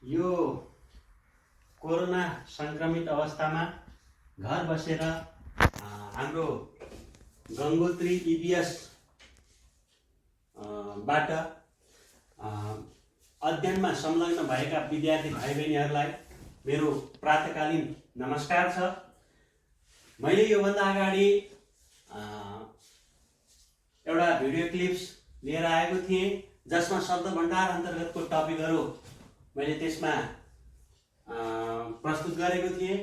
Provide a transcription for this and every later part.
यो कोरोना संक्रमित अवस्थामा घर बसेर हाम्रो गङ्गोत्री इबिएस बाट अध्ययनमा संलग्न भएका विद्यार्थी भाइ बहिनीहरूलाई मेरो प्रातकालीन नमस्कार छ। मैले योभन्दा अगाडि एउटा भिडियो क्लिप्स लिएर आएको थिएँ जसमा शब्द भण्डार अन्तर्गतको टपिकहरू मैले त्यसमा प्रस्तुत गरेको थिएँ,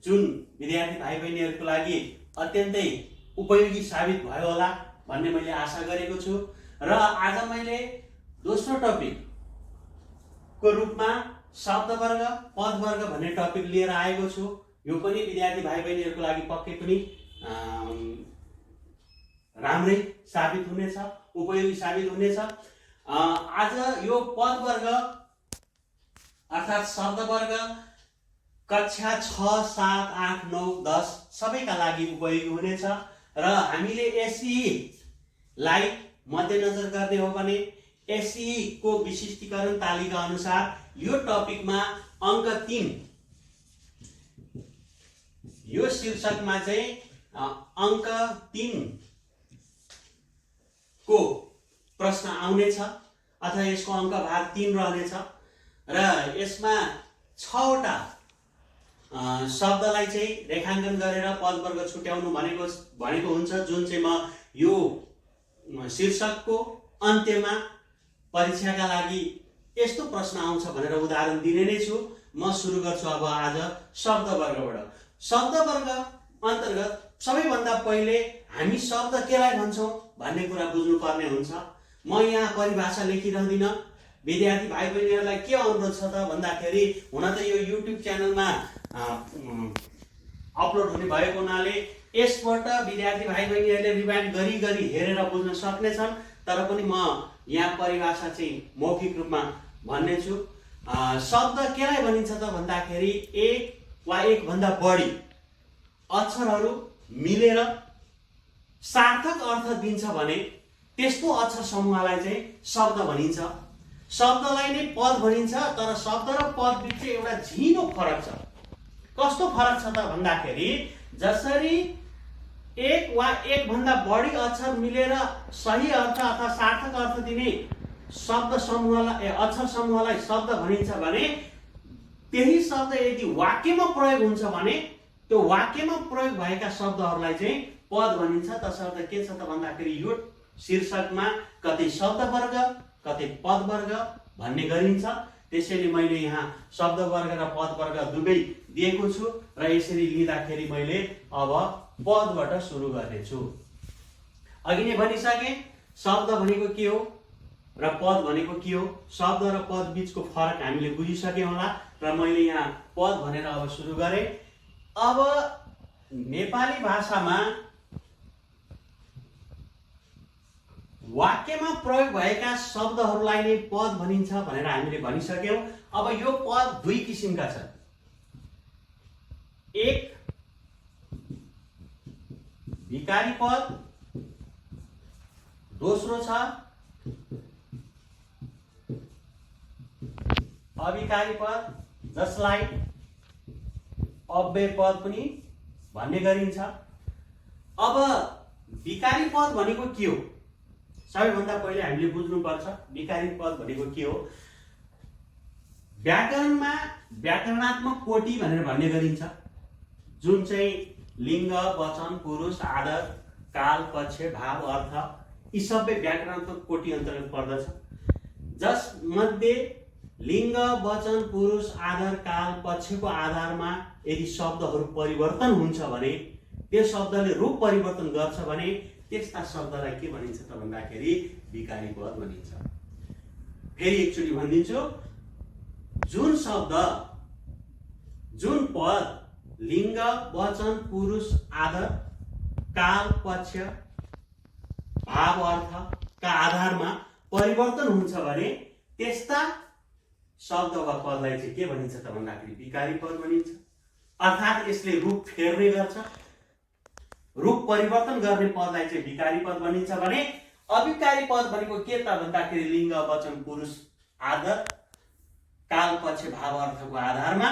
जुन विद्यार्थी भाइ बहिनीहरूको लागि अत्यन्तै उपयोगी साबित भयो होला भन्ने मैले आशा गरेको छु। र आज मैले दोस्रो टपिकको रूपमा शब्दवर्ग पदवर्ग भन्ने टपिक लिएर आएको छु। यो पनि विद्यार्थी भाइ बहिनीहरूको लागि पक्कै पनि राम्रै साबित हुनेछ, उपयोगी साबित हुनेछ। आज यो पदवर्ग अर्थात् शब्दवर्ग कक्षा 6, 7, 8, 9, 10 सबैका लागि उपयोगी हुनेछ। र हामीले एसई लाई मध्यनजर गर्ने हो भने एसई को विशिष्टीकरण तालिका अनुसार यो टपिकमा अंक 3 यो शीर्षकमा चाहिँ अंक 3 को प्रश्न आउनेछ अथवा यसको अंक भाग 3 रहनेछ। र यसमा 6 वटा शब्दलाई चाहिँ रेखाङ्कन गरेर पदवर्ग छुट्याउनु भनेको हुन्छ, जुन चाहिँ म यो शीर्षकको अन्त्यमा परीक्षाका लागि यस्तो प्रश्न आउँछ भनेर उदाहरण दिने नै छु। म सुरु गर्छु अब आज शब्दवर्गबाट। शब्दवर्ग अन्तर्गत सबैभन्दा पहिले हामी शब्द केलाई भन्छौँ भन्ने कुरा बुझ्नुपर्ने हुन्छ। म यहाँ परिभाषा लेखिरहदिन। विद्यार्थी भाइ बहिनीहरूलाई के अनुरोध छ त भन्दाखेरि, हुन त यो युट्युब च्यानलमा अपलोड हुने भएको हुनाले यसबाट विद्यार्थी भाइ बहिनीहरूले रिवाइन्ड गरी हेरेर बुझ्न सक्नेछन्। तर पनि म यहाँ परिभाषा चाहिँ मौखिक रूपमा भन्ने छु। शब्द केलाई भनिन्छ त भन्दाखेरि, एक वा एक भन्दा बढी अक्षरहरू मिलेर सार्थक अर्थ दिन्छ भने त्यस्तो अक्षर समूहलाई चाहिँ शब्द भनिन्छ। शब्दलाई नै पद भनिन्छ। तर शब्द र पद बीच एउटा झिनो फरक छ। कस्तो फरक छ त भन्दाखेरि, जसरी एक वा एक भन्दा बढी अक्षर मिलेर सही अर्थ अथवा सार्थक अर्थ दिने शब्द समूहलाई अक्षर समूहलाई शब्द भनिन्छ भने, त्यही शब्द यदि वाक्यमा प्रयोग हुन्छ भने त्यो वाक्यमा प्रयोग भएका शब्दहरूलाई चाहिँ पद भनिन्छ। तसर्थ के छ त भन्दाखेरि, यो शीर्षकमा कतै शब्दवर्ग कतै पदवर्ग भन्ने गरिन्छ। त्यसैले मैले यहाँ शब्दवर्ग र पदवर्ग दुवै दिएको छु। र यसरी लिँदाखेरि मैले अब पदबाट सुरु गर्नेछु। अघि नै भनिसके शब्द भनेको के हो र पद भनेको के हो। शब्द र पद बीचको फरक हामीले बुझिसक्यौँ होला। र मैले यहाँ पद भनेर अब सुरु गरेँ। अब नेपाली भाषामा वाक्यमा प्रयोग भएका शब्दहरूलाई नै पद भनिन्छ भनेर हामीले भनिसक्यौँ। अब यो पद दुई किसिमका छन्। एक विकारी पद, दोस्रो छ अविकारी पद, जसलाई अव्यय पद पनि भन्ने गरिन्छ। अब विकारी पद भनेको के हो? सबैभन्दा पहिले हामीले बुझ्नुपर्छ विकारी पद भनेको के हो। व्याकरणमा व्याकरणात्मक कोटि भनेर भन्ने गरिन्छ, जुन चाहिँ लिङ्ग, वचन, पुरुष, आदर, काल, पक्ष, भाव, अर्थ यी सबै व्याकरणात्मक कोटि अन्तर्गत पर्दछ। जसमध्ये लिङ्ग, वचन, पुरुष, आदर, काल, पक्षको आधारमा यदि शब्दहरू परिवर्तन हुन्छ भने, त्यो शब्दले रूप परिवर्तन गर्छ भने त्यस्ता शब्दलाई के भनिन्छ त भन्दाखेरि विकारी पद भनिन्छ। फेरि एकचोटि भनिदिन्छु, जुन शब्द जुन पद लिङ्ग, वचन, पुरुष, आदर, काल, पक्ष, भाव, अर्थका आधारमा परिवर्तन हुन्छ भने त्यस्ता शब्द वा पदलाई चाहिँ के भनिन्छ त भन्दाखेरि विकारी पद भनिन्छ। अर्थात् यसले रूप फेर्ने गर्छ, रूप परिवर्तन गर्ने पदलाई चाहिँ विकारी पद भनिन्छ भने अविकारी पद भनेको के त भन्दाखेरि लिङ्ग, वचन, पुरुष, आदर, काल पक्ष भाव अर्थको आधारमा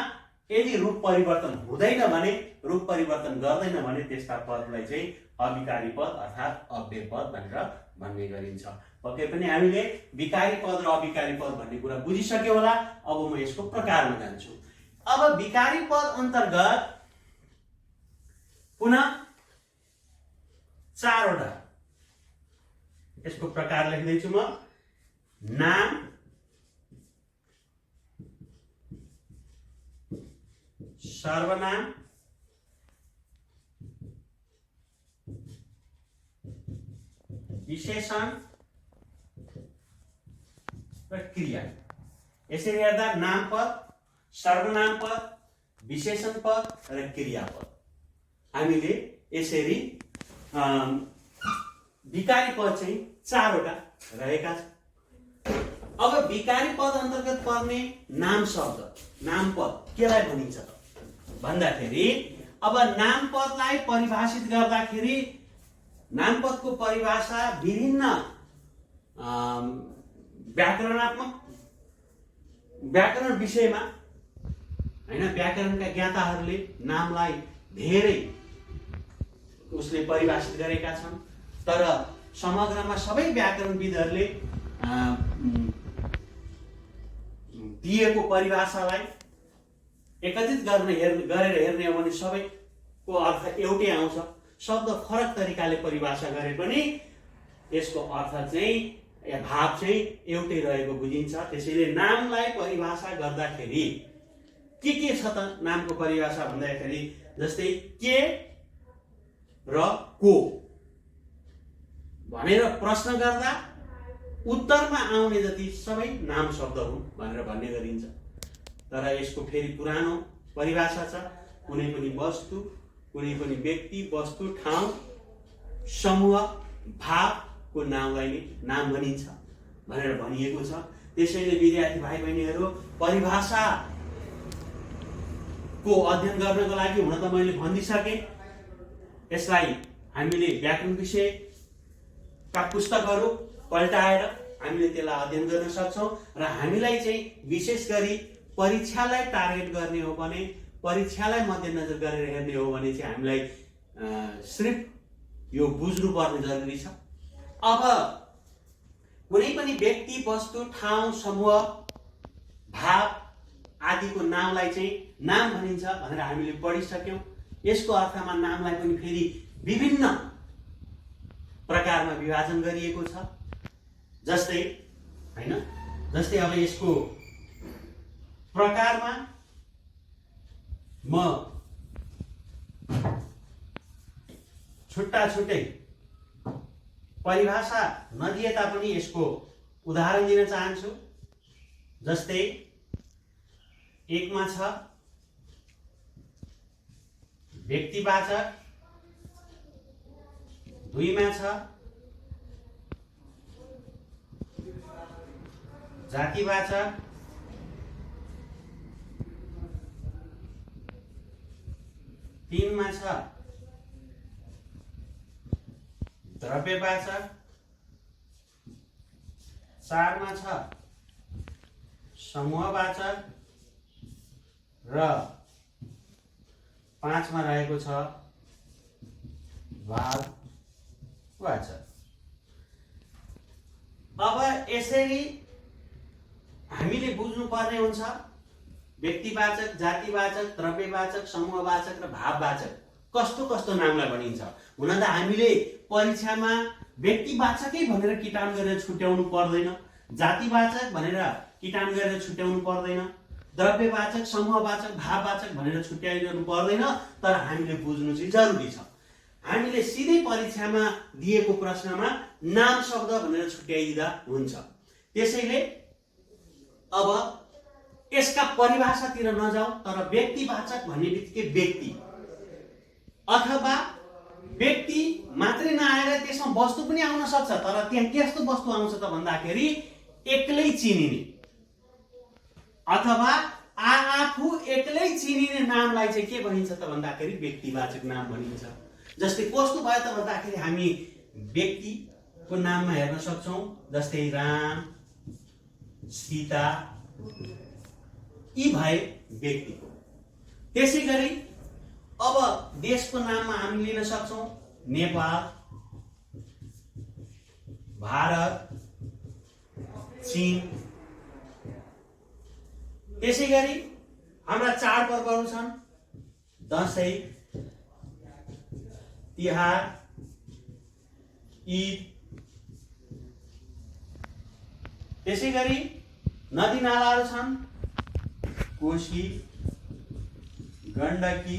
यदि रूप परिवर्तन हुँदैन भने, रूप परिवर्तन गर्दैन भने त्यस्ता पदलाई चाहिँ अविकारी पद अर्थात् अव्यय पद भनेर भन्ने गरिन्छ। पक्कै पनि हामीले विकारी पद र अविकारी पद भन्ने कुरा बुझिसक्यौँ होला। अब म यसको प्रकारमा जान्छु। अब विकारी पद अन्तर्गत पुनः 4 वटा यसको प्रकार लेख्दैछु म। नाम, सर्वनाम, विशेषण र क्रिया। यसरी हेर्दा नाम पद, सर्वनाम पद, विशेषण पद र क्रियापद हामीले यसरी विकारी पद चाहिँ 4 वटा रहेका छन्। अब विकारी पद अन्तर्गत पर्ने नाम शब्द, नाम पद केलाई भनिन्छ त भन्दाखेरि, अब नाम पदलाई परिभाषित गर्दाखेरि नाम पदको परिभाषा विभिन्न व्याकरण विषयमा हैन, व्याकरणका ज्ञाताहरूले नामलाई धेरै उसले परिभाषित गरेका छन्। तर समग्रमा सबै व्याकरणविदहरूले दिएको परिभाषालाई एकत्रित गरेर हेर्ने हो भने सबैको अर्थ एउटै आउँछ। शब्द फरक तरिकाले परिभाषा गरे पनि यसको अर्थ चाहिँ या भाव चाहिँ एउटै रहेको बुझिन्छ। त्यसैले नामलाई परिभाषा गर्दाखेरि के छ त नामको परिभाषा भन्दाखेरि, जस्तै के र को भनेर प्रश्न गर्दा उत्तरमा आउने जति सबै नाम शब्द हुन् भनेर भन्ने गरिन्छ। तर यसको फेरि पुरानो परिभाषा छ। कुनै पनि वस्तु, कुनै पनि व्यक्ति, वस्तु, ठाउँ, समूह, भावको नामलाई नै नाम भनिन्छ भनेर भनिएको छ। त्यसैले विद्यार्थी भाइ बहिनीहरू, परिभाषाको अध्ययन गर्नको लागि हुन त मैले भनिदिसकेँ, यसलाई हामीले व्याकरण विषयका पुस्तकहरू पल्टाएर हामीले त्यसलाई अध्ययन गर्न सक्छौँ। र हामीलाई चाहिँ विशेष गरी परीक्षालाई टार्गेट गर्ने हो भने, परीक्षालाई मध्यनजर गरेर हेर्ने हो भने चाहिँ हामीलाई सिर्फ यो बुझ्नुपर्ने जरुरी छ। अब कुनै पनि व्यक्ति, वस्तु, ठाउँ, समूह, भाव आदिको नामलाई चाहिँ नाम भनिन्छ भनेर हामीले पढिसक्यौँ। यसको अर्थमा नामलाई पनि फेरि विभिन्न प्रकारमा विभाजन गरिएको छ। जस्तै हैन, जस्तै अब यसको प्रकारमा म छुट्टा छुट्टै परिभाषा नदिए तापनि यसको उदाहरण दिन चाहन्छु। जस्तै 1 मा छ व्यक्तिवाचक, 2 मा छ जातिवाचक, 3 मा छ द्रव्यवाचक, 4 मा छ समूहवाचक र 5 मा रहेको छ भाववाचक। अब यसरी हामीले बुझ्नुपर्ने हुन्छ व्यक्तिवाचक, जातिवाचक, द्रव्यवाचक, समूहवाचक र भाववाचक कस्तो कस्तो नामलाई भनिन्छ। हुन त हामीले परीक्षामा व्यक्तिवाचकै भनेर किटान गरेर छुट्याउनु पर्दैन, जातिवाचक भनेर किटान गरेर छुट्याउनु पर्दैन, द्रव्यवाचक, समूहवाचक, भाववाचक भनेर छुट्याइरहनु पर्दैन। तर हामीले बुझ्नु चाहिँ जरुरी छ। हामीले सिधै परीक्षामा दिएको प्रश्नमा नाम शब्द भनेर छुट्याइदिँदा हुन्छ। त्यसैले अब यसका परिभाषातिर नजाऊ, तर व्यक्तिवाचक भन्ने बित्तिकै व्यक्ति अथवा व्यक्ति मात्रै नआएर त्यसमा वस्तु पनि आउन सक्छ। तर त्यहाँ कस्तो वस्तु आउँछ त भन्दाखेरि एक्लै चिनिने अथवा आफू एक्लै चिनिने नामलाई चाहिँ के भनिन्छ त भन्दाखेरि व्यक्तिवाचक नाम भनिन्छ। जस्तै कस्तो भयो त भन्दाखेरि हामी व्यक्तिको नाममा हेर्न सक्छौँ। जस्तै राम, सीता, यी भए व्यक्ति। त्यसै गरी अब देशको नाममा हामी लिन सक्छौं नेपाल, भारत, चीन। त्यसै गरी हाम्रा चाडपर्वहरू छन् दशैं, तिहार, ईद। त्यसै गरी नदी नालाहरू छन् कोशी, गण्डकी,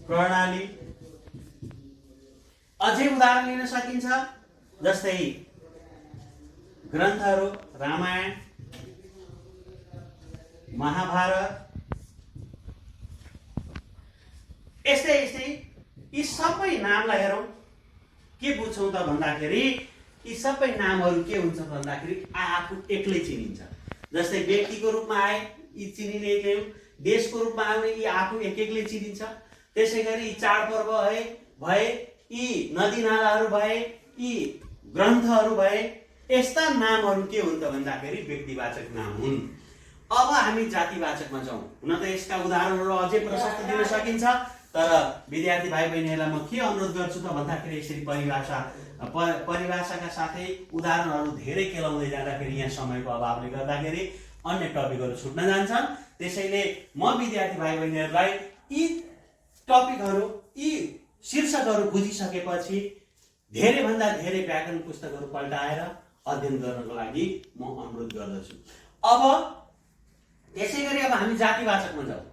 कर्णाली। अझै उदाहरण लिन सकिन्छ जस्तै ग्रन्थहरू रामायण, महाभारत। यस्तै यस्तै यी सबै नामलाई हेरौँ के बुझ्छौँ त भन्दाखेरि यी सबै नामहरू के हुन्छ भन्दाखेरि आफू एक्लै चिनिन्छ। जस्तै व्यक्तिको रूपमा आए यी चिनिने एक्लै हुन्, देशको रूपमा आउने यी आफू एक एक्लै चिनिन्छ। त्यसै गरी यी चाडपर्व भए, यी नदी नालाहरू भए, यी ग्रन्थहरू भए, यस्ता नामहरू के हुन् त भन्दाखेरि व्यक्तिवाचक नाम हुन्। अब हामी जातिवाचकमा जाउँ। हुन त यसका उदाहरणहरू अझै प्रशस्त दिन सकिन्छ, तर विद्यार्थी भाइ बहिनीहरूलाई म के अनुरोध गर्छु त भन्दाखेरि यसरी परिभाषाका साथै उदाहरणहरू धेरै केलाउँदै जाँदाखेरि यहाँ समयको अभावले गर्दाखेरि अन्य टपिकहरू छुट्न जान्छन्। त्यसैले म विद्यार्थी भाइ बहिनीहरूलाई यी टपिकहरू, यी शीर्षकहरू बुझिसकेपछि धेरैभन्दा धेरै व्याकरण पुस्तकहरू पल्टाएर अध्ययन गर्नको लागि म अनुरोध गर्दछु। अब त्यसै गरी अब हामी जातिवाचकमा जाउँ।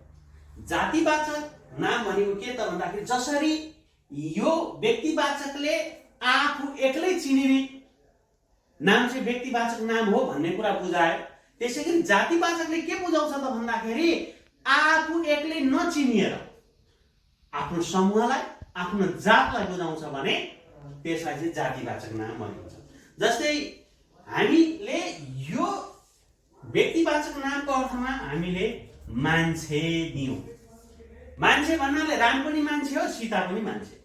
जातिवाचक नाम भनेको के त भन्दाखेरि जसरी यो व्यक्तिवाचकले आफू एक्लै चिनिने नाम चाहिँ व्यक्तिवाचक नाम हो भन्ने कुरा बुझायो, त्यसै गरी जातिवाचकले के बुझाउँछ त भन्दाखेरि आफू एक्लै नचिनिएर आफ्नो समूहलाई, आफ्नो जातलाई बुझाउँछ भने त्यसलाई चाहिँ जातिवाचक नाम भनिन्छ। जस्तै हामीले यो व्यक्तिवाचक नामको अर्थमा हामीले मान्छे दियौँ। मान्छे भन्नाले राम पनि मान्छे हो, सीता पनि मान्छे,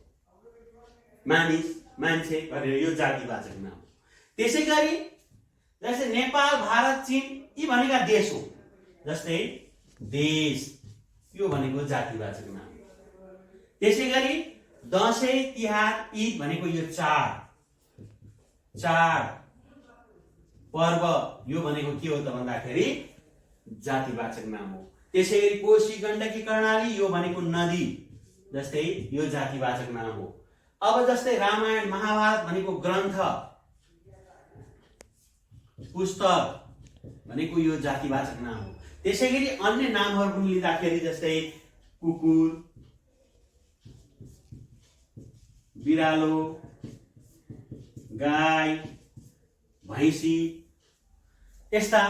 मानिस, मान्छे भनेर यो जातिवाचक नाम हो। त्यसै गरी जस्तै नेपाल, भारत, चीन यी भनेका देश हो। जस्तै देश यो भनेको जातिवाचक नाम हो। त्यसै गरी दशैं, तिहार, ईद भनेको यो चाड पर्व यो भनेको के हो त भन्दाखेरि जातिवाचक नाम हो। त्यसै गरी कोशी, गण्डकी, कर्णाली यो भनेको नदी, जस्तै यो जातिवाचक नाम हो। अब जस्तै रामायण, महाभारत भनेको ग्रन्थ, पुस्तक भनेको यो जातिवाचक नाम हो। त्यसै गरी अन्य नामहरू पनि लिँदाखेरि जस्तै कुकुर, बिरालो, गाई, भैँसी, यस्ता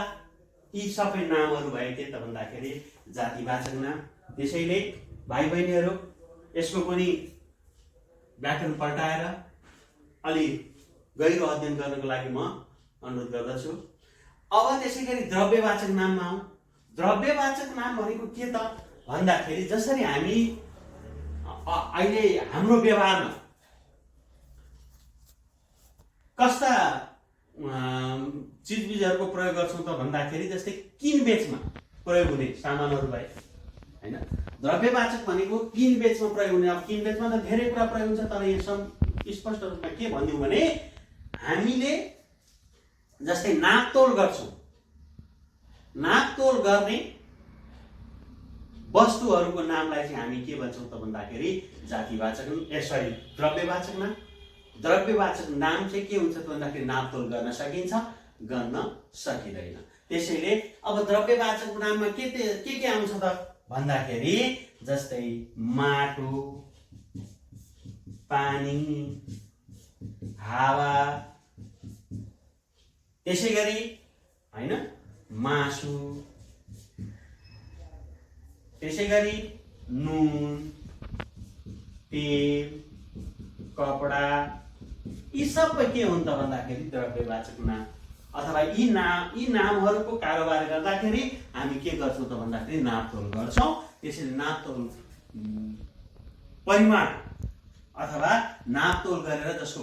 यी सबै नामहरू भए के त भन्दाखेरि जातिवाचक नाम। त्यसैले भाइ बहिनीहरू यसको पनि व्याकरण पल्टाएर अलि गहिरो अध्ययन गर्नको लागि म अनुरोध गर्दछु। अब त्यसै गरी द्रव्यवाचक नाममा आउँ। द्रव्यवाचक नाम भनेको के त भन्दाखेरि जसरी हामी अहिले हाम्रो व्यवहारमा कस्ता चिजबिजहरूको प्रयोग गर्छौँ त भन्दाखेरि जस्तै किनबेचमा प्रयोग हुने सामानहरू भए हैन। द्रव्यवाचक भनेको किनबेचमा प्रयोग हुने। अब किनबेचमा त धेरै कुरा प्रयोग हुन्छ, तर यो स्पष्ट रूपमा के भनिदिउँ भने हामीले जस्तै नापतोल गर्छौँ, नापतोल गर्ने वस्तुहरूको नामलाई चाहिँ हामी के भन्छौँ त भन्दाखेरि जातिवाचक द्रव्यवाचक नाम। द्रव्यवाचक नाम चाहिँ के हुन्छ त भन्दाखेरि नापतोल गर्न सकिन्छ, गर्न सकिँदैन। त्यसैले अब द्रव्यवाचक नाममा के आउँछ त भन्दाखेरि जस्तै माटो, पानी, हावा, त्यसै गरी हैन मासु, त्यसै गरी नुन, तेल, कपडा यी सबै के हुन् त भन्दाखेरि द्रव्यवाचक नाम। अथवा यी नामहरूको कारोबार गर्दाखेरि हामी के गर्छौँ त भन्दाखेरि नापतोल गर्छौँ। त्यसैले नापतोल परिमाण अथवा नापतोल गरेर जसको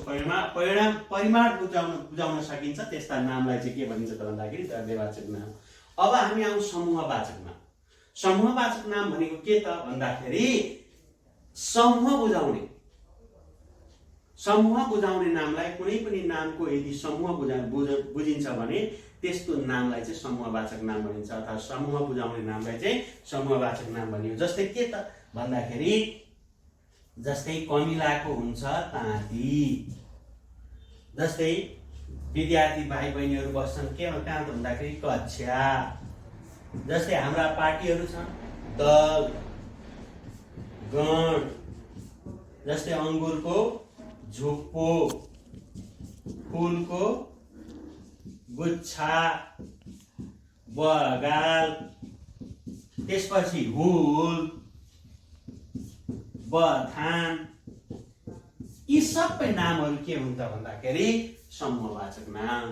परिमाण बुझाउन सकिन्छ त्यस्ता नामलाई चाहिँ के भनिन्छ त भन्दाखेरि द्रव्यवाचक नाम। अब हामी आउँ समूहवाचक नाम। समूहवाचक नाम भनेको के त भन्दाखेरि समूह बुझाउने नामलाई कुनै पनि नामको यदि समूह बुझिन्छ भने त्यस्तो नामलाई चाहिँ समूहवाचक नाम भनिन्छ, अथवा समूह बुझाउने नामलाई चाहिँ समूहवाचक नाम भनियो। जस्तै के त भन्दाखेरि जस्तै कमिलाको हुन्छ ताँती, जस्तै विद्यार्थी भाइ बहिनीहरू बस्छन् के कहाँ त भन्दाखेरि कक्षा, जस्तै हाम्रा पार्टीहरू छन् दल गण, जस्तै अङ्गुरको झुप्पो, फुलको गुच्छा, बगाल, त्यसपछि हुल, बथान, यी सबै नामहरू के हुन्छ भन्दाखेरि समूहवाचक नाम।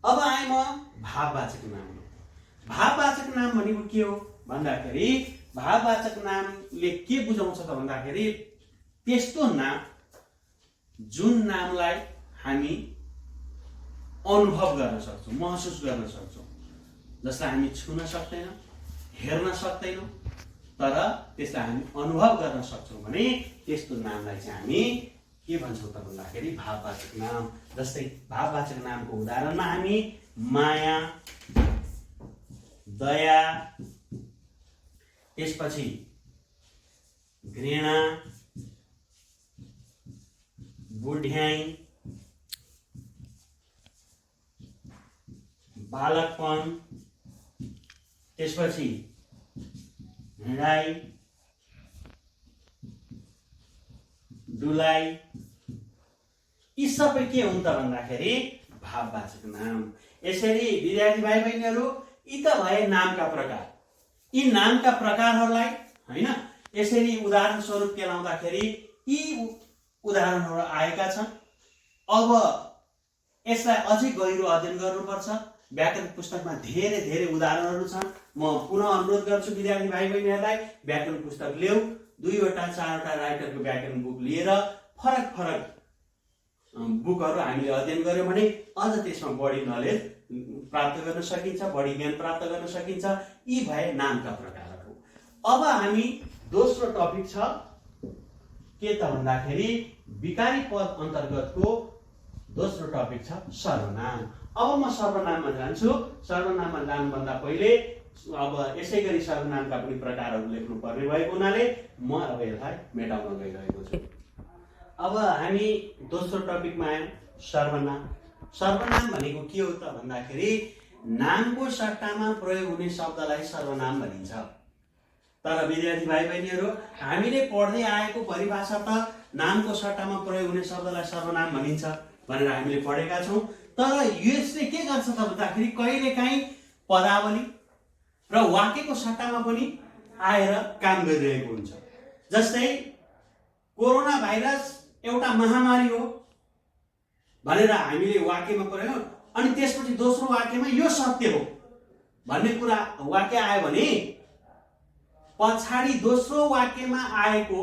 अब आए म भाववाचक नाम। भाववाचक नाम भनेको के हो भन्दाखेरि भाववाचक नामले के बुझाउँछ त भन्दाखेरि त्यस्तो नाम जुन नामलाई हामी अनुभव गर्न सक्छौँ, महसुस गर्न सक्छौँ, जसलाई हामी छुन सक्दैनौँ, हेर्न सक्दैनौँ, तर त्यसलाई हामी अनुभव गर्न सक्छौँ भने त्यस्तो नामलाई चाहिँ हामी के भन्छौँ त भन्दाखेरि भाववाचक नाम। जस्तै भाववाचक नामको उदाहरणमा हामी माया, दया, त्यसपछि घृणा, बुढ्याई, बालकपन, त्यसपछि हिँडाई, डुलाइ, यी सबै के हुन् त भन्दाखेरि भाववाचक नाम। यसरी विद्यार्थी भाइ बहिनीहरू यी त भए नामका प्रकार। यी नामका प्रकारहरूलाई हैन यसरी उदाहरण स्वरूप के लाउँदाखेरि यी उदाहरणहरू आएका छन्। अब यसलाई अझै गहिरो अध्ययन गर्नुपर्छ। व्याकरण पुस्तकमा धेरै धेरै उदाहरणहरू छन्। म पुनः अनुरोध गर्छु विद्यार्थी भाइ बहिनीहरूलाई व्याकरण पुस्तक ल्याऊ, 2वटा 4वटा राइटरको व्याकरण बुक लिएर फरक फरक बुकहरू हामीले अध्ययन गर्यौँ भने अझ त्यसमा बढी नलेज प्राप्त गर्न सकिन्छ, बढी ज्ञान प्राप्त गर्न सकिन्छ। यी भए नामका प्रकारहरू। अब हामी दोस्रो टपिक छ के त भन्दाखेरि विकारी पद अन्तर्गतको दोस्रो टपिक छ सर्वनाम। अब म सर्वनाममा जान्छु। सर्वनाममा जानुभन्दा पहिले अब यसै गरी सर्वनामका पनि प्रकारहरू लेख्नु पर्ने भएको हुनाले म अब यसलाई मेटाउन गइरहेको छु। अब हामी दोस्रो टपिकमा आयौँ, सर्वनाम। सर्वनाम भनेको के हो त भन्दाखेरि नामको सट्टामा प्रयोग हुने शब्दलाई सर्वनाम भनिन्छ। तर विद्यार्थी भाइ बहिनीहरू हामीले पढ्दै आएको परिभाषा त नामको सट्टामा प्रयोग हुने शब्दलाई सर्वनाम भनिन्छ भनेर हामीले पढेका छौँ। तर यसले के गर्छ त भन्दाखेरि कहिलेकाहीँ पदावली र वाक्यको सट्टामा पनि आएर काम गरिरहेको हुन्छ। जस्तै कोरोना भाइरस एउटा महामारी हो भनेर हामीले वाक्यमा पढ्यौँ, अनि त्यसपछि दोस्रो वाक्यमा यो सत्य हो भन्ने कुरा वाक्य आयो भने पछाडि दोस्रो वाक्यमा आएको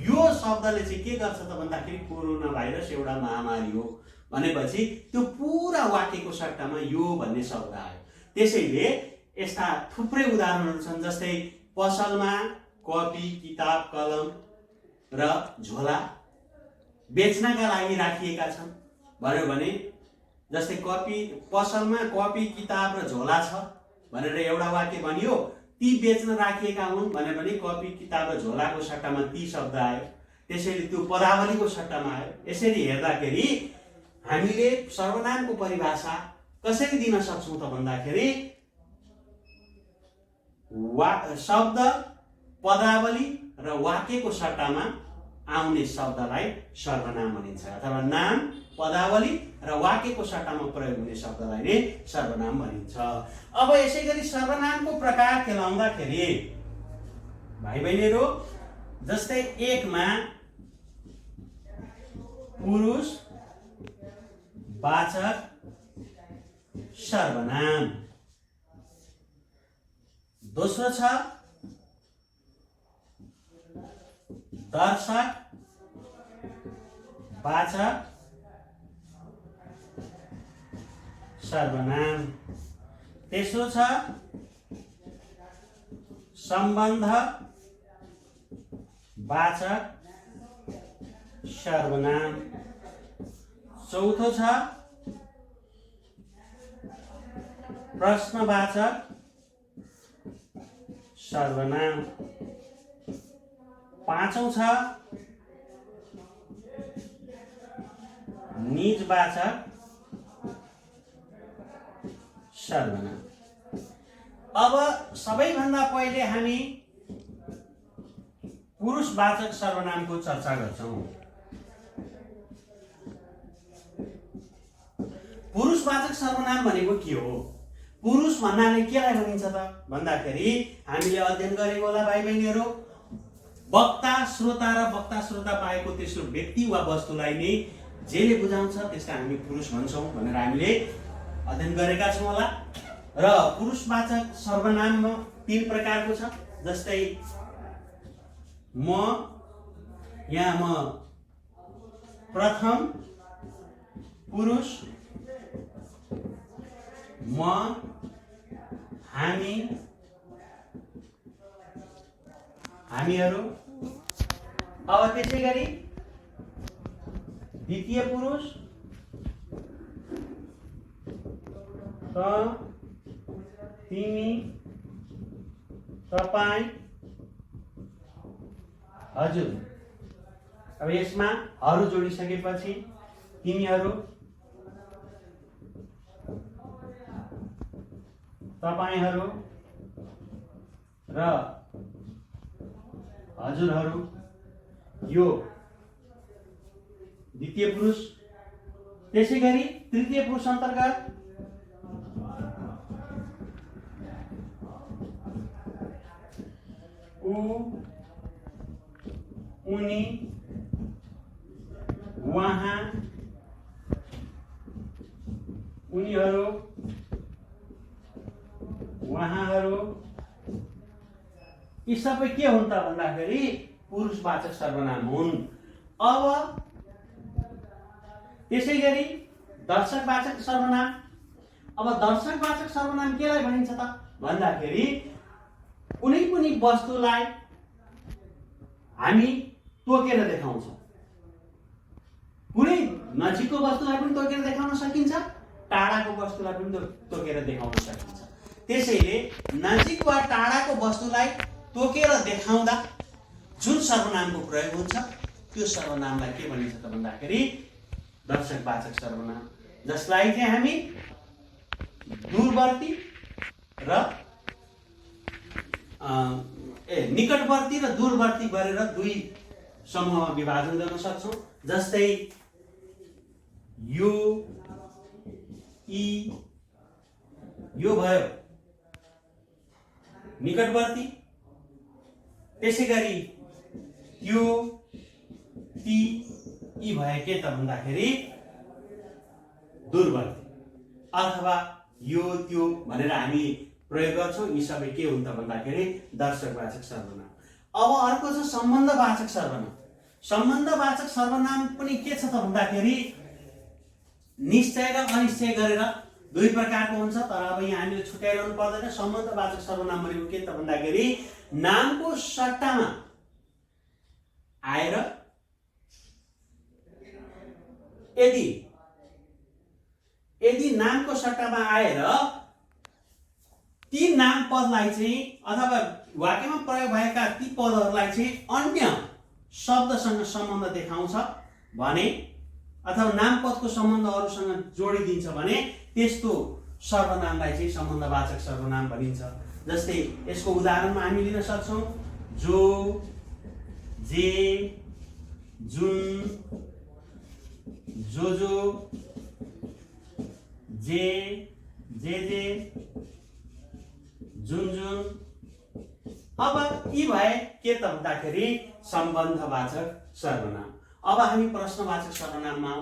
यो शब्दले चाहिँ के गर्छ त भन्दाखेरि कोरोना भाइरस एउटा महामारी हो भनेपछि त्यो पुरा वाक्यको सट्टामा यो भन्ने शब्द आयो। त्यसैले यस्ता थुप्रै उदाहरणहरू छन्। जस्तै पसलमा कपी, किताब, कलम र झोला बेच्नका लागि राखिएका छन् भन्यो भने जस्तै पसलमा कपी, किताब र झोला छ भनेर एउटा वाक्य भनियो। ती बेच्न राखिएका हुन् भन्यो भने कपी, किताब र झोलाको सट्टामा ती शब्द आयो। त्यसैले त्यो पदावलीको सट्टामा आयो। यसरी हेर्दाखेरि हामीले सर्वनामको परिभाषा कसरी दिन सक्छौँ त भन्दाखेरि शब्द, पदावली र वाक्यको सट्टामा आउने शब्दलाई सर्वनाम भनिन्छ, अथवा नाम, पदावली र वाक्यको सट्टामा प्रयोग हुने शब्दलाई नै सर्वनाम भनिन्छ। अब यसै गरी सर्वनामको प्रकार खेलाउँदाखेरि भाइ बहिनीहरू जस्तै 1 मा पुरुष वाचक सर्वनाम, दोस्रो छ दर्शक वाचक सर्वनाम, तेस्रो छ सम्बन्ध वाचक सर्वनाम। चौथो छ प्रश्नवाचक सर्वनाम। पाँचौं छ निजवाचक सर्वनाम। अब सबैभन्दा पहिले हामी पुरुषवाचक सर्वनामको चर्चा गर्छौं। पुरुषवाचक सर्वनाम भनेको के हो? पुरुष भन्नाले केलाई भनिन्छ त भन्दाखेरि हामीले अध्ययन गरेको होला भाइ बहिनीहरू, वक्ता श्रोता र वक्ता श्रोता पाएको तेस्रो व्यक्ति वा वस्तुलाई नै जेले बुझाउँछ त्यसलाई हामी पुरुष भन्छौं भनेर हामीले अध्ययन गरेका छौं होला। र पुरुषवाचक सर्वनाम 3 प्रकारको छ, जस्तै म, यहाँ म प्रथम पुरुष, म, हामी, हामीहरू। अब त्यसै गरी द्वितीय पुरुष त, तिमी, तपाई, हजुर। अब यसमा हरू जोडिसकेपछि तिमीहरू, तपाईहरू र हजुरहरू यो द्वितीय पुरुष। त्यसै गरी तृतीय पुरुष अन्तर्गत ऊ, उनी, उहाँ, उनीहरू, उहाँहरू, यी सबै के हुन् त भन्दाखेरि पुरुषवाचक सर्वनाम हुन्। अब त्यसै गरी दर्शकवाचक सर्वनाम। अब दर्शकवाचक सर्वनाम केलाई भनिन्छ त भन्दाखेरि कुनै पनि वस्तुलाई हामी तोकेर देखाउँछौँ। कुनै नजिकको वस्तुलाई पनि तोकेर देखाउन सकिन्छ, टाढाको वस्तुलाई पनि तोकेर देखाउन सकिन्छ। त्यसैले नजिक वा टाढाको वस्तुलाई तोकेर देखाउँदा जुन सर्वनामको प्रयोग हुन्छ त्यो सर्वनामलाई के भनिन्छ त भन्दाखेरि दर्शकवाचक सर्वनाम, जसलाई चाहिँ हामी दूरवर्ती र निकटवर्ती र दूरवर्ती गरेर 2 समूहमा विभाजन गर्न सक्छौं। जस्तै यो, यी, यो भयो निकटवर्ती। त्यसै गरी त्यो, ती, यी भए के त भन्दाखेरि दूरवर्ती। अथवा यो, त्यो भनेर हामी प्रयोग गर्छौं। यी सबै के हुन् त भन्दाखेरि दर्शकवाचक सर्वनाम। अब अर्को छ सम्बन्धवाचक सर्वनाम। सम्बन्धवाचक सर्वनाम पनि के छ त भन्दाखेरि निश्चय र अनिश्चय गरेर 2 प्रकारको हुन्छ। तर अब यहाँ हामीले छुट्याइरहनु पर्दैन। सम्बन्धवाचक सर्वनाम भनेको के त भन्दाखेरि नामको सट्टामा आएर यदि नामको सट्टामा आएर ती नाम पदलाई चाहिँ अथवा वाक्यमा प्रयोग भएका ती पदहरूलाई चाहिँ अन्य शब्दसँग सम्बन्ध देखाउँछ भने अथवा नाम पदको सम्बन्ध अरूसँग जोडिदिन्छ भने त्यस्तो सर्वनामलाई चाहिँ सम्बन्धवाचक सर्वनाम भनिन्छ। जस्तै यसको उदाहरणमा हामी लिन सक्छौं जो, जे, जुन, जो, जे, जे, जुन, जुन। अब यी भए के त भन्दाखेरि सम्बन्धवाचक सर्वनाम। अब हामी प्रश्नवाचक सर्वनाममा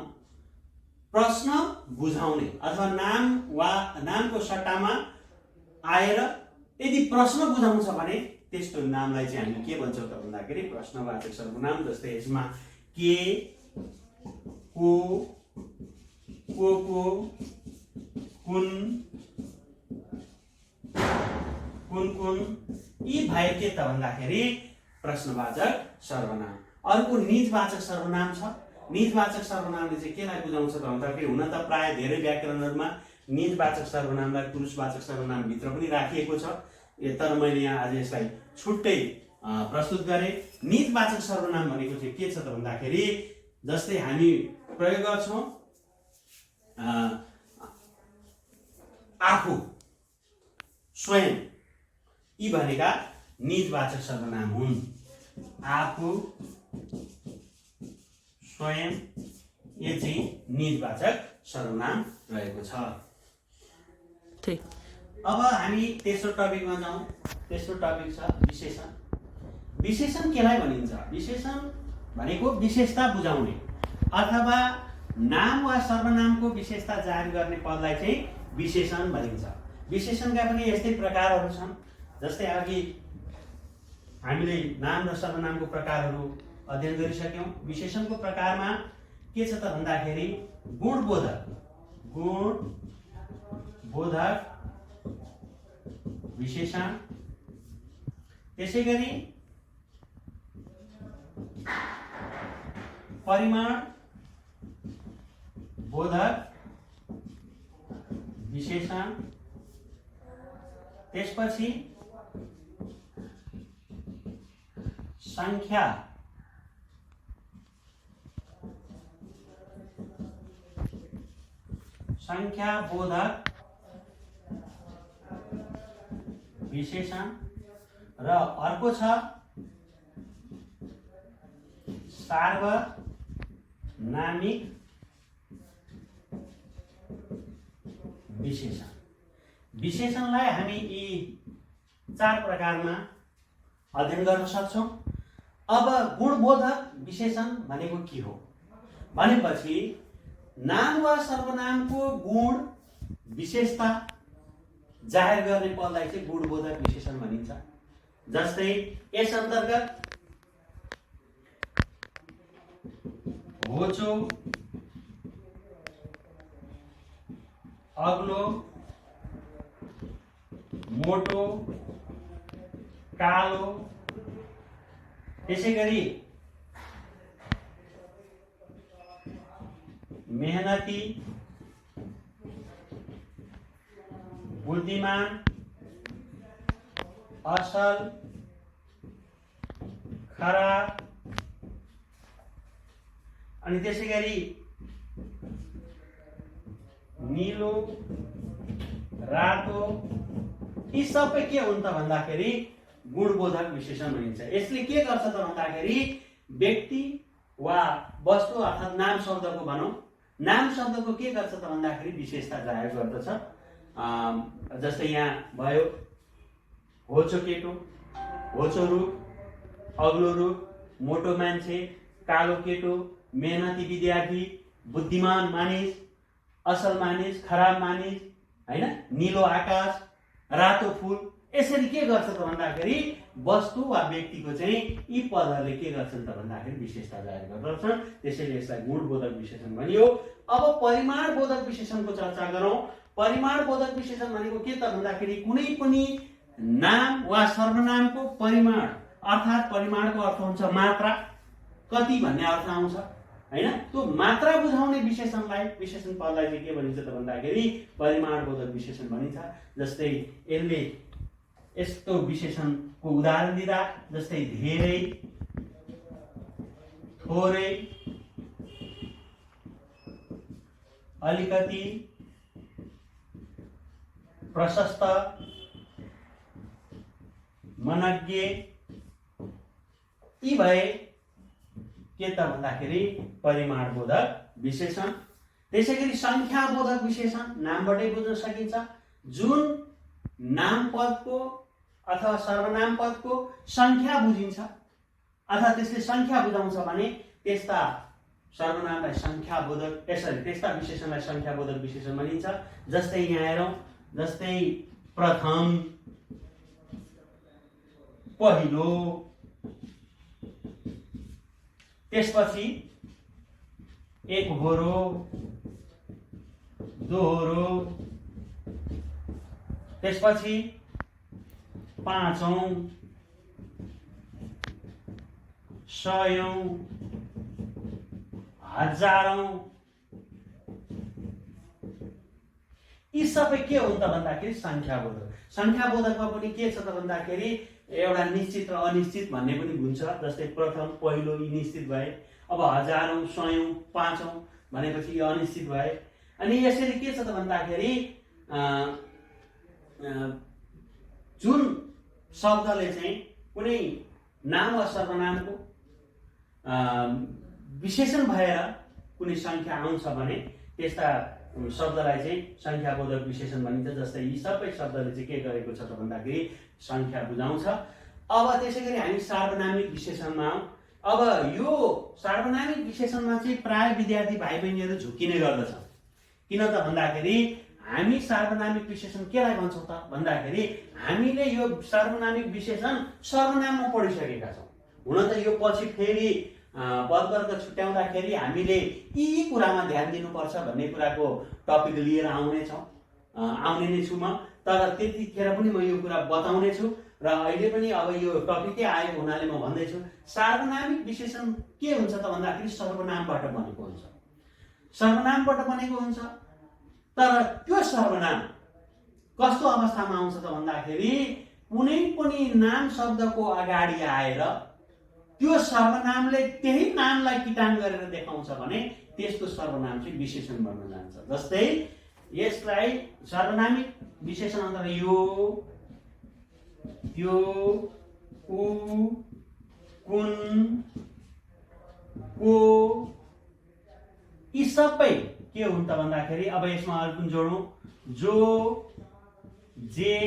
प्रश्न बुझाउने अथवा नाम वा नामको सट्टामा आएर यदि प्रश्न बुझाउँछ भने त्यस्तो नामलाई चाहिँ हामी के भन्छौँ त भन्दाखेरि प्रश्नवाचक सर्वनाम। जस्तै यसमा के, को, कुन, कुन कुन यी भए के त भन्दाखेरि प्रश्नवाचक सर्वनाम। अर्को निजवाचक सर्वनाम छ। निजवाचक सर्वनामले चाहिँ केलाई बुझाउँछ त भन्दाखेरि हुन त प्राय धेरै व्याकरणहरूमा निजवाचक सर्वनामलाई पुरुषवाचक सर्वनाम भित्र पनि राखिएको छ, तर मैले यहाँ आज यसलाई छुट्टै प्रस्तुत गरेँ। निजवाचक सर्वनाम भनेको चाहिँ के छ त भन्दाखेरि जस्तै हामी प्रयोग गर्छौँ आफू, स्वयं, यी भनेका निजवाचक सर्वनाम हुन्। आफू, स्वयं, यो चाहिँ निजवाचक सर्वनाम रहेको छ। अब हामी तेस्रो टपिकमा जाउँ। तेस्रो टपिक छ विशेषण। विशेषण केलाई भनिन्छ? विशेषण भनेको विशेषता बुझाउने अथवा नाम वा सर्वनामको विशेषता जारी गर्ने पदलाई चाहिँ विशेषण भनिन्छ। विशेषणका पनि यस्तै प्रकारहरू छन्। जस्तै अघि हामीले नाम र सर्वनामको प्रकारहरू अध्ययन गरिसक्यौँ। विशेषणको प्रकारमा के छ त भन्दाखेरि गुणबोधक, गुणबोधक विशेषण, त्यसै गरी परिमाण बोधक विशेषण, त्यसपछि संख्या बोधक विशेषण र अर्को छ सार्वनामिक विशेषण। विशेषणलाई हामी यी 4 प्रकारमा अध्ययन गर्न सक्छौँ। अब गुणबोधक विशेषण भनेको के हो भनेपछि नाम वा सर्वनामको गुण विशेषता जाहेर गर्ने पदलाई चाहिँ गुणबोधक विशेषण भनिन्छ। जस्तै यस अन्तर्गत होचो, अग्लो, मोटो, कालो, त्यसै गरी मेहनती, बुद्धिमान, असल, खराब, अनि त्यसै गरी नीलो, रातो, यी सबै के हुन् त भन्दाखेरि गुणबोधक विशेषण भनिन्छ। यसले के गर्छ त भन्दाखेरि व्यक्ति वा वस्तु अर्थात् नाम शब्दको भनौँ, नाम शब्दको के गर्छ त भन्दाखेरि विशेषता जाहेर गर्दछ। जस्तै यहाँ भयो होचो केटो, होचो रुख, अग्लो रुख, मोटो मान्छे, कालो केटो, मेहनती विद्यार्थी, बुद्धिमान मानिस, असल मानिस, खराब मानिस, हैन, नीलो आकाश, रातो फूल। यसरी के गर्छ त भन्दाखेरि वस्तु वा व्यक्तिको चाहिँ यी पदहरूले के गर्छन् त भन्दाखेरि विशेषता जाहेर गर्दछन्। त्यसैले यसलाई गुणबोधक विशेषण भनियो। अब परिमाणबोधक विशेषणको चर्चा गरौँ। परिमाणबोधक विशेषण भनेको के त भन्दाखेरि कुनै पनि नाम वा सर्वनामको परिमाण, अर्थात् परिमाणको अर्थ हुन्छ मात्रा, कति भन्ने अर्थ आउँछ, हैन। त्यो मात्रा बुझाउने विशेषणलाई, विशेषण पदलाई चाहिँ के भनिन्छ त भन्दाखेरि परिमाणबोधक विशेषण भनिन्छ। जस्तै यसले यस्तो विशेषणको उदाहरण दिँदा जस्तै धेरै, थोरै, अलिकति, प्रशस्त, मनज्ञ, यी भए के त भन्दाखेरि परिमाणबोधक विशेषण। त्यसै गरी संख्याबोधक विशेषण नामबाटै बुझ्न सकिन्छ। जुन नाम पदको अथवा सर्वनाम पदको संख्या बुझिन्छ अथवा त्यसले संख्या बुझाउँछ भने त्यस्ता सर्वनामलाई संख्याबोधक, यसरी त्यस्ता विशेषणलाई संख्याबोधक विशेषण भनिन्छ। जस्तै यहाँ हेरौँ, जस्तै प्रथम, पहिलो, त्यसपछि एकहोरो, दोहोरो, त्यसपछि पाँचौं, सयौं, हजारौं, यी सबै के हुन् त भन्दाखेरि संख्याबोधक। संख्याबोधकमा पनि के छ त भन्दाखेरि एउटा निश्चित र अनिश्चित भन्ने पनि हुन्छ। जस्तै प्रथम पहिलो यी निश्चित भए, अब हजारौं, सयौं, पाँचौं भनेपछि यो अनिश्चित भए। अनि यसरी के छ त भन्दाखेरि जुन शब्दले चाहिँ कुनै नाम वा सर्वनामको विशेषण भएर कुनै संख्या आउँछ भने त्यस्ता शब्दलाई चाहिँ संख्याबोधक विशेषण भनिन्छ। जस्तै यी सबै शब्दले चाहिँ के गरेको छ त भन्दाखेरि संख्या बुझाउँछ। अब त्यसै गरी हामी सार्वनामिक विशेषणमा आउँ। अब यो सार्वनामिक विशेषणमा चाहिँ प्राय विद्यार्थी भाइ बहिनीहरू झुक्किने गर्दछ। किन त भन्दाखेरि हामी सार्वनामिक विशेषण केलाई भन्छौँ त भन्दाखेरि हामीले यो सार्वनामिक विशेषण सर्वनाममा पढिसकेका छौँ। हुन त यो पछि फेरि पदवर्ग छुट्याउँदाखेरि हामीले यी कुरामा ध्यान दिनुपर्छ भन्ने कुराको टपिक लिएर आउने नै छु म। तर त्यतिखेर पनि म यो कुरा बताउने छु र अहिले पनि अब यो टपिकै आएको हुनाले म भन्दैछु। सार्वनामिक विशेषण के हुन्छ त भन्दाखेरि सर्वनामबाट बनेको हुन्छ। सर्वनामबाट बनेको हुन्छ। तर त्यो सर्वनाम कस्तो अवस्थामा आउँछ त भन्दाखेरि कुनै पनि नाम शब्दको अगाडि आएर त्यो सर्वनामले त्यही नामलाई किटान गरेर देखाउँछ भने त्यस्तो सर्वनाम चाहिँ विशेषण बन्न जान्छ। जस्तै यसलाई सार्वनामिक विशेषण अन्तर्गत यो, त्यो, उ, कुन, को, यी सबै के हुन् त भन्दाखेरि अब यसमा अरु कुन जोडौं, जो, जे।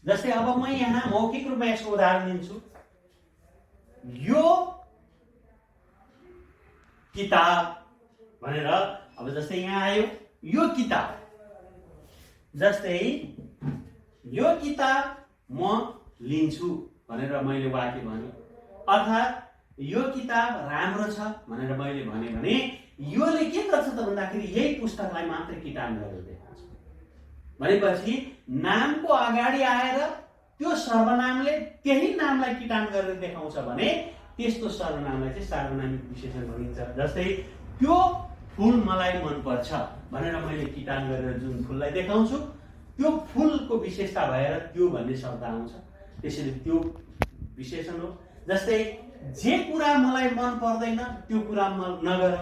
जस्तै अब म यहाँ मौखिक रूपमा यसको उदाहरण दिन्छु। यो किताब भनेर अब जस्तै यहाँ आयो यो किताब। जस्तै यो किताब म लिन्छु भनेर मैले वाक्य भने, अर्थात् यो किताब राम्रो छ भनेर मैले भने योले के गर्छ त भन्दाखेरि यही पुस्तकलाई मात्रै किटान गरेर देखाउँछ। भनेपछि नामको अगाडि आएर त्यो सर्वनामले त्यही नामलाई किटान गरेर देखाउँछ भने त्यस्तो सर्वनामलाई चाहिँ सार्वनामिक विशेषण भनिन्छ। जस्तै त्यो फूल मलाई मन पर्छ भनेर मैले किटान गरेर जुन फूललाई देखाउँछु त्यो फूलको विशेषता भएर त्यो भन्ने शब्द आउँछ। त्यसैले त्यो विशेषण हो। जस्तै जे कुरा मलाई मन पर्दैन त्यो कुरा नगर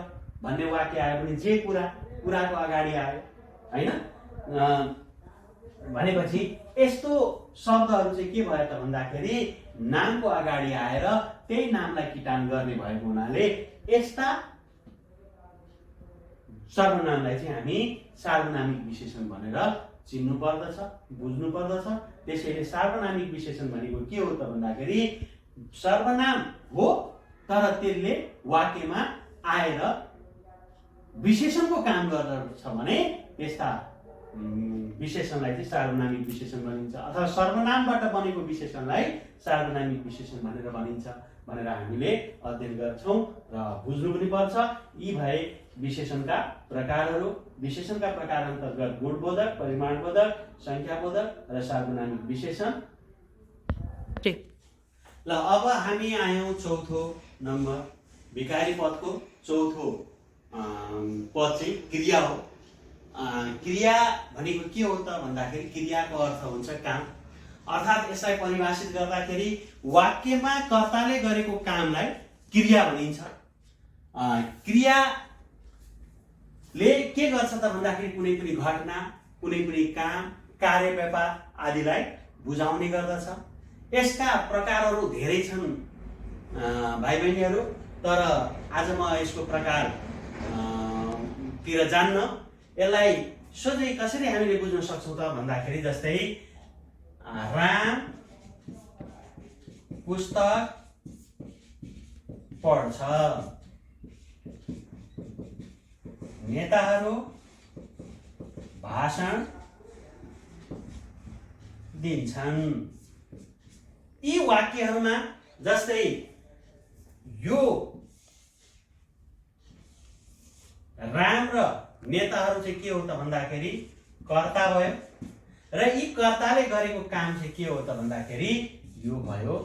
भन्ने वाक्य आयो भने जे कुराको अगाडि आयो हैन। भनेपछि यस्तो शब्दहरू चाहिँ के भयो त भन्दाखेरि नामको अगाडि आएर त्यही नामलाई किटान गर्ने भएको हुनाले यस्ता सर्वनामलाई चाहिँ हामी सार्वनामिक विशेषण भनेर चिन्नु पर्दछ, बुझ्नु पर्दछ। त्यसैले सार्वनामिक विशेषण भनेको के हो त भन्दाखेरि सर्वनाम हो तर त्यसले वाक्यमा आएर विशेषणको काम गर्दछ भने त्यस्ता विशेषणलाई चाहिँ सार्वनामिक विशेषण भनिन्छ। अथवा सर्वनामबाट बनेको विशेषणलाई सार्वनामिक विशेषण भनेर भनिन्छ भनेर हामीले अध्ययन गर्छौं र बुझ्नु पनि पर्छ। यी भए विशेषणका प्रकारहरू। विशेषणका प्रकार अन्तर्गत गुणबोधक, परिमाणबोधक, संख्याबोधक र सार्वनामिक विशेषण। ल अब हामी आयौं चौथो नम्बर। भिखारी पदको चौथो पद चाहिँ क्रिया हो। क्रिया भनेको के हो त भन्दाखेरि क्रियाको अर्थ हुन्छ काम। अर्थात् यसलाई परिभाषित गर्दाखेरि वाक्यमा कर्ताले गरेको कामलाई क्रिया भनिन्छ। क्रियाले के गर्छ त भन्दाखेरि कुनै पनि घटना, कुनै पनि काम, कार्य व्यापार आदिलाई बुझाउने गर्दछ। यसका प्रकारहरू धेरै छन् भाइ बहिनीहरू, तर आज म यसको प्रकार तिर जान्न। यसलाई सोझै कसरी हामीले बुझ्न सक्छौं त भन्दाखेरि जस्तै राम पुस्तक पढ्छ, नेताहरू भाषण दिन्छन्। यी वाक्यहरूमा जस्तै यो राम र नेताहरू चाहिँ के हो त भन्दाखेरि कर्ता भयो र यी कर्ताले गरेको काम चाहिँ के हो त भन्दाखेरि यो भयो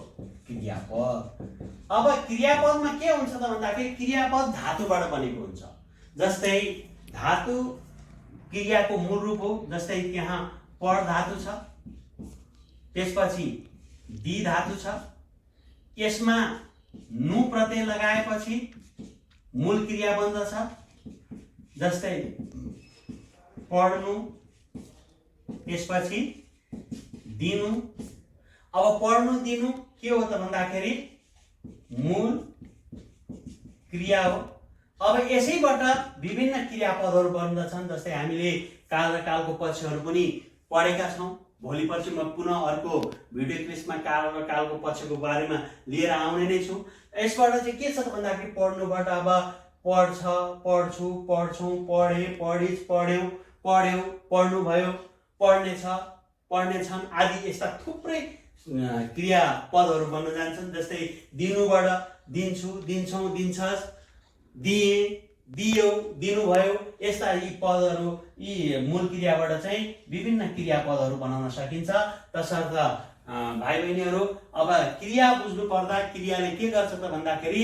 क्रियापद। अब क्रियापदमा के हुन्छ त भन्दाखेरि क्रियापद धातुबाट बनेको हुन्छ। जस्तै धातु क्रियाको मूल रूप हो। जस्तै त्यहाँ पर धातु छ, त्यसपछि दी धातु छ, यसमा नु प्रत्यय लगाएपछि मूल क्रिया बन्दछ। जस्तै पढ्नु, त्यसपछि दिनु। अब पढ्नु दिनु के हो त भन्दाखेरि मूल क्रिया हो। अब यसैबाट विभिन्न क्रियापदहरू बन्दछन्। जस्तै हामीले काल र कालको पक्षहरू पनि पढेका छौँ। भोलि पर्सि म पुनः अर्को भिडियो क्लिपमा काल र कालको पक्षको बारेमा लिएर आउने नै छु। यसबाट चाहिँ के छ त भन्दाखेरि पढ्नुबाट अब पढ्छ, पढ्छु, पढ्छौँ, पढे, पढिस्, पढ्यौँ, पढ्यौ, पढ्नु भयो, पढ्नेछ, पढ्नेछन् आदि यस्ता थुप्रै क्रियापदहरू बन्न जान्छन्। जस्तै दिनुबाट दिन्छु, दिन्छौँ, दिन्छस्, दिए, दियौ, दिनुभयो। यस्ता यी पदहरू यी मूल क्रियाबाट चाहिँ विभिन्न क्रियापदहरू बनाउन सकिन्छ। तसर्थ भाइ बहिनीहरू अब क्रिया बुझ्नु पर्दा क्रियाले के गर्छ त भन्दाखेरि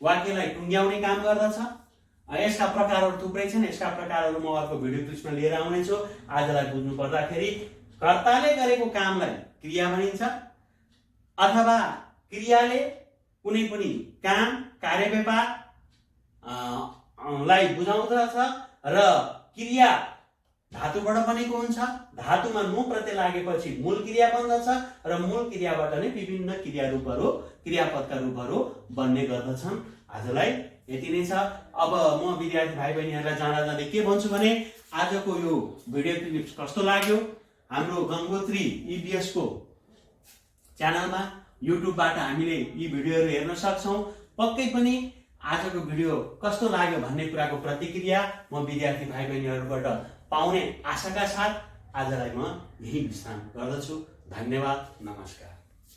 वाक्यलाई टुङ्ग्याउने काम गर्दछ। यसका प्रकारहरू थुप्रै छन्। यसका प्रकारहरू म अर्को भिडियो क्लिपमा लिएर आउनेछु। आजलाई बुझ्नु पर्दाखेरि कर्ताले गरेको कामलाई क्रिया भनिन्छ, अथवा क्रियाले कुनै पनि काम कार्यव्यापार लाई बुझाउँदछ र क्रिया धातुबाट बनेको हुन्छ। धातुमा नु प्रत्यय लागेपछि मूल क्रिया बन्दछ र मूल क्रियाबाट नै विभिन्न क्रियापदका रूपहरू बन्ने गर्दछन्। आजलाई यति नै छ। अब म विद्यार्थी भाइ बहिनीहरूलाई जाँदा जाँदै के भन्छु भने आजको यो भिडियो क्लिप कस्तो लाग्यो? हाम्रो गङ्गोत्री EVS को च्यानलमा युट्युबबाट हामीले यी भिडियोहरू हेर्न सक्छौँ। पक्कै पनि आजको भिडियो कस्तो लाग्यो भन्ने कुराको प्रतिक्रिया म विद्यार्थी भाइ बहिनीहरूबाट पाउने आशाका साथ आजलाई म यही विश्राम गर्दछु। धन्यवाद, नमस्कार।